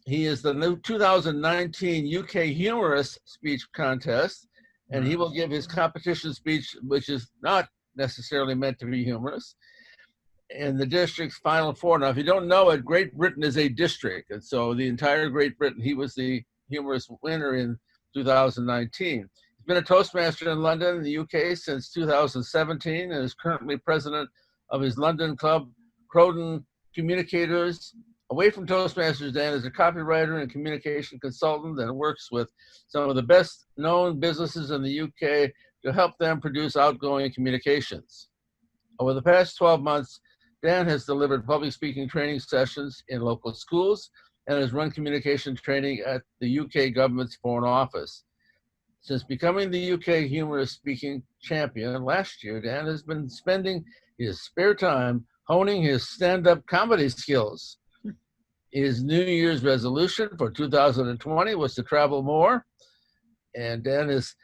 He is the new 2019 UK Humorous Speech Contest, and he will give his competition speech, which is not necessarily meant to be humorous, in the district's final four. Now, if you don't know it, Great Britain is a district, and so the entire Great Britain, he was the humorous winner in 2019. He's been a Toastmaster in London, the UK, since 2017, and is currently president of his London club, Croydon Communicators. Away from Toastmasters, Dan is a copywriter and communication consultant that works with some of the best known businesses in the UK to help them produce outgoing communications. Over the past 12 months, Dan has delivered public speaking training sessions in local schools and has run communication training at the UK government's Foreign Office. Since becoming the UK humorous speaking champion last year, Dan has been spending his spare time honing his stand-up comedy skills. His New Year's resolution for 2020 was to travel more, and Dan is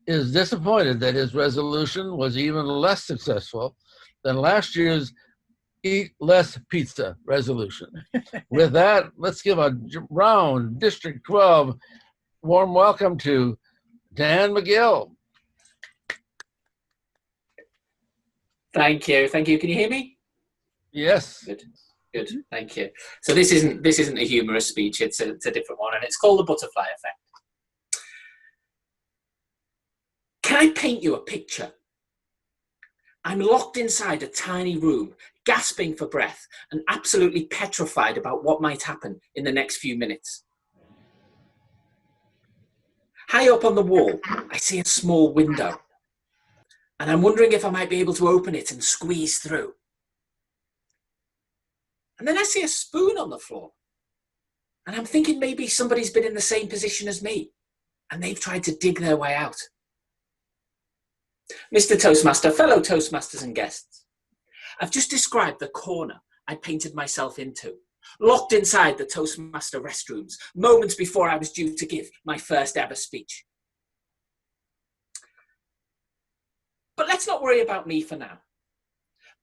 disappointed that his resolution was even less successful than last year's eat less pizza resolution. With that, let's give a round District 12 warm welcome to Dan Magill. Thank you. Thank you. Can you hear me? Yes. Good. Good. Thank you. So this isn't a humorous speech. It's a different one, and it's called the butterfly effect. Can I paint you a picture? I'm locked inside a tiny room, gasping for breath and absolutely petrified about what might happen in the next few minutes. High up on the wall, I see a small window, and I'm wondering if I might be able to open it and squeeze through. And then I see a spoon on the floor, and I'm thinking maybe somebody's been in the same position as me, and they've tried to dig their way out. Mr. Toastmaster, fellow Toastmasters and guests, I've just described the corner I painted myself into, locked inside the Toastmaster restrooms, moments before I was due to give my first ever speech. But let's not worry about me for now,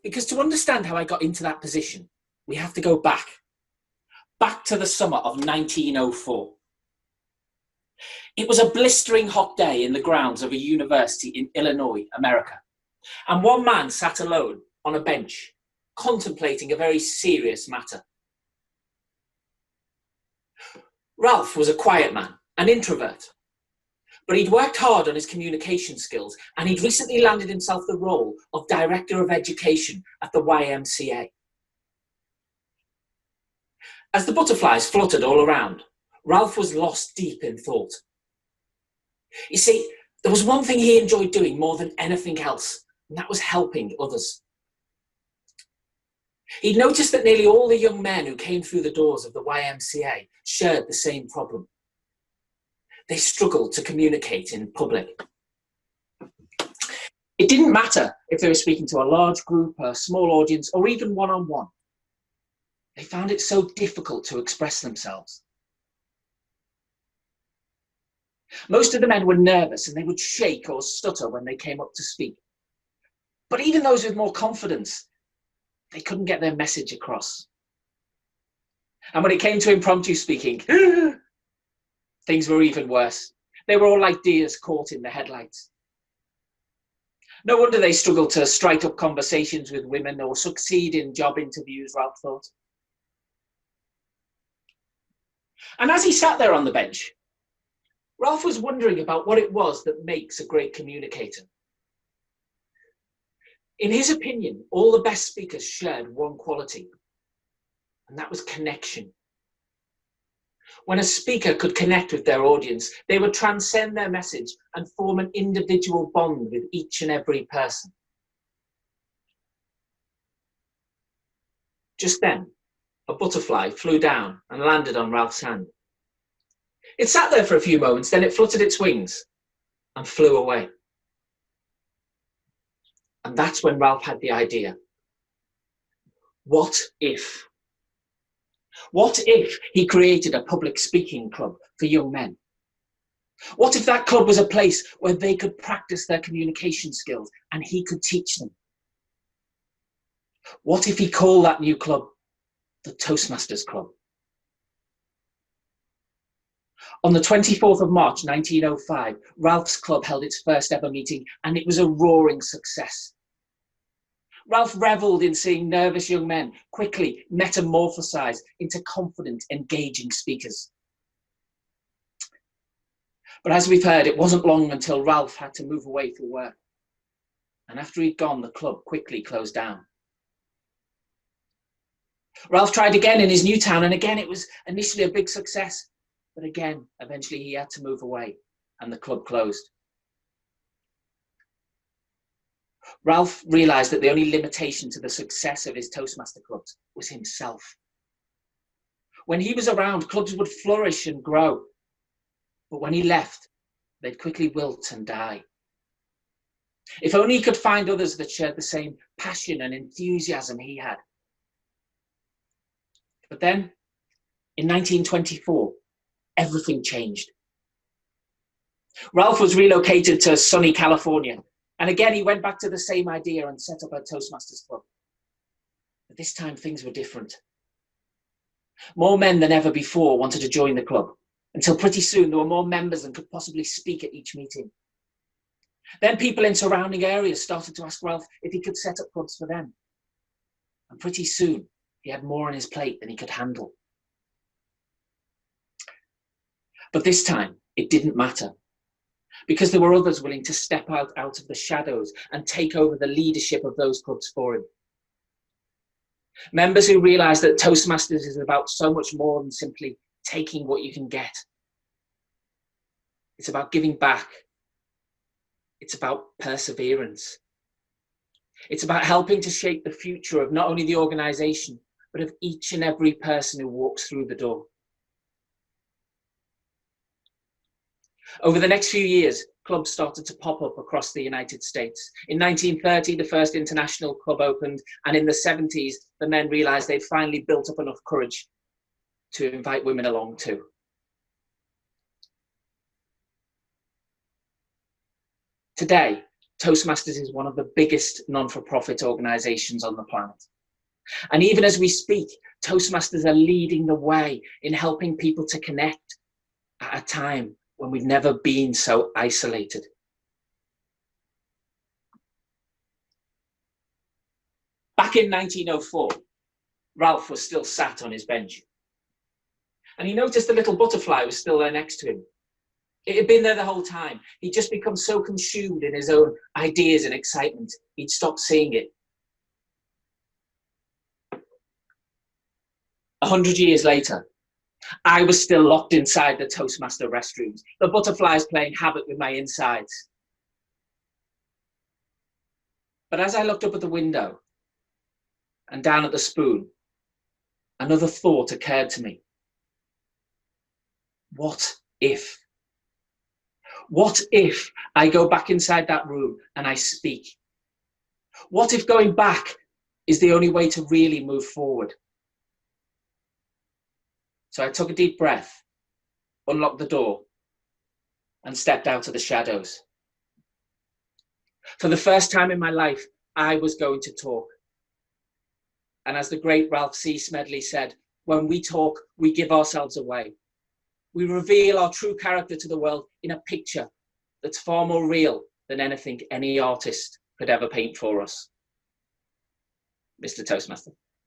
because to understand how I got into that position, we have to go back to the summer of 1904. It was a blistering hot day in the grounds of a university in Illinois, America, and one man sat alone on a bench, contemplating a very serious matter. Ralph was a quiet man, an introvert, but he'd worked hard on his communication skills, and he'd recently landed himself the role of Director of Education at the YMCA. As the butterflies fluttered all around, Ralph was lost deep in thought. You see, there was one thing he enjoyed doing more than anything else, and that was helping others. He'd noticed that nearly all the young men who came through the doors of the YMCA shared the same problem. They struggled to communicate in public. It didn't matter if they were speaking to a large group, a small audience, or even one-on-one. They found it so difficult to express themselves. Most of the men were nervous and they would shake or stutter when they came up to speak. But even those with more confidence, they couldn't get their message across. And when it came to impromptu speaking, things were even worse. They were all like deers caught in the headlights. No wonder they struggled to strike up conversations with women or succeed in job interviews, Ralph thought. And as he sat there on the bench, Ralph was wondering about what it was that makes a great communicator. In his opinion, all the best speakers shared one quality, and that was connection. When a speaker could connect with their audience, they would transcend their message and form an individual bond with each and every person. Just then, a butterfly flew down and landed on Ralph's hand. It sat there for a few moments, then it fluttered its wings and flew away. And that's when Ralph had the idea. What if? What if he created a public speaking club for young men? What if that club was a place where they could practice their communication skills and he could teach them? What if he called that new club the Toastmasters Club? On the 24th of March, 1905, Ralph's club held its first ever meeting, and it was a roaring success. Ralph revelled in seeing nervous young men quickly metamorphosize into confident, engaging speakers. But as we've heard, it wasn't long until Ralph had to move away for work. And after he'd gone, the club quickly closed down. Ralph tried again in his new town, and again it was initially a big success. But again, eventually he had to move away, and the club closed. Ralph realised that the only limitation to the success of his Toastmaster clubs was himself. When he was around, clubs would flourish and grow. But when he left, they'd quickly wilt and die. If only he could find others that shared the same passion and enthusiasm he had. But then, in 1924, everything changed. Ralph was relocated to sunny California, and again he went back to the same idea and set up a Toastmasters club. But this time things were different. More men than ever before wanted to join the club, until pretty soon there were more members than could possibly speak at each meeting. Then people in surrounding areas started to ask Ralph if he could set up clubs for them. And pretty soon he had more on his plate than he could handle. But this time it didn't matter, because there were others willing to step out of the shadows and take over the leadership of those clubs for him. Members who realised that Toastmasters is about so much more than simply taking what you can get. It's about giving back. It's about perseverance. It's about helping to shape the future of not only the organisation, but of each and every person who walks through the door. Over the next few years, clubs started to pop up across the United States. In 1930, the first international club opened, and in the 70s, the men realised they'd finally built up enough courage to invite women along too. Today, Toastmasters is one of the biggest non-for-profit organisations on the planet. And even as we speak, Toastmasters are leading the way in helping people to connect at a time when we've never been so isolated. Back in 1904, Ralph was still sat on his bench. And he noticed the little butterfly was still there next to him. It had been there the whole time. He'd just become so consumed in his own ideas and excitement, he'd stopped seeing it. 100 years later, I was still locked inside the Toastmaster restrooms, the butterflies playing havoc with my insides. But as I looked up at the window and down at the spoon, another thought occurred to me. What if? What if I go back inside that room and I speak? What if going back is the only way to really move forward? So I took a deep breath, unlocked the door, and stepped out of the shadows. For the first time in my life, I was going to talk. And as the great Ralph C. Smedley said, when we talk, we give ourselves away. We reveal our true character to the world in a picture that's far more real than anything any artist could ever paint for us. Mr. Toastmaster.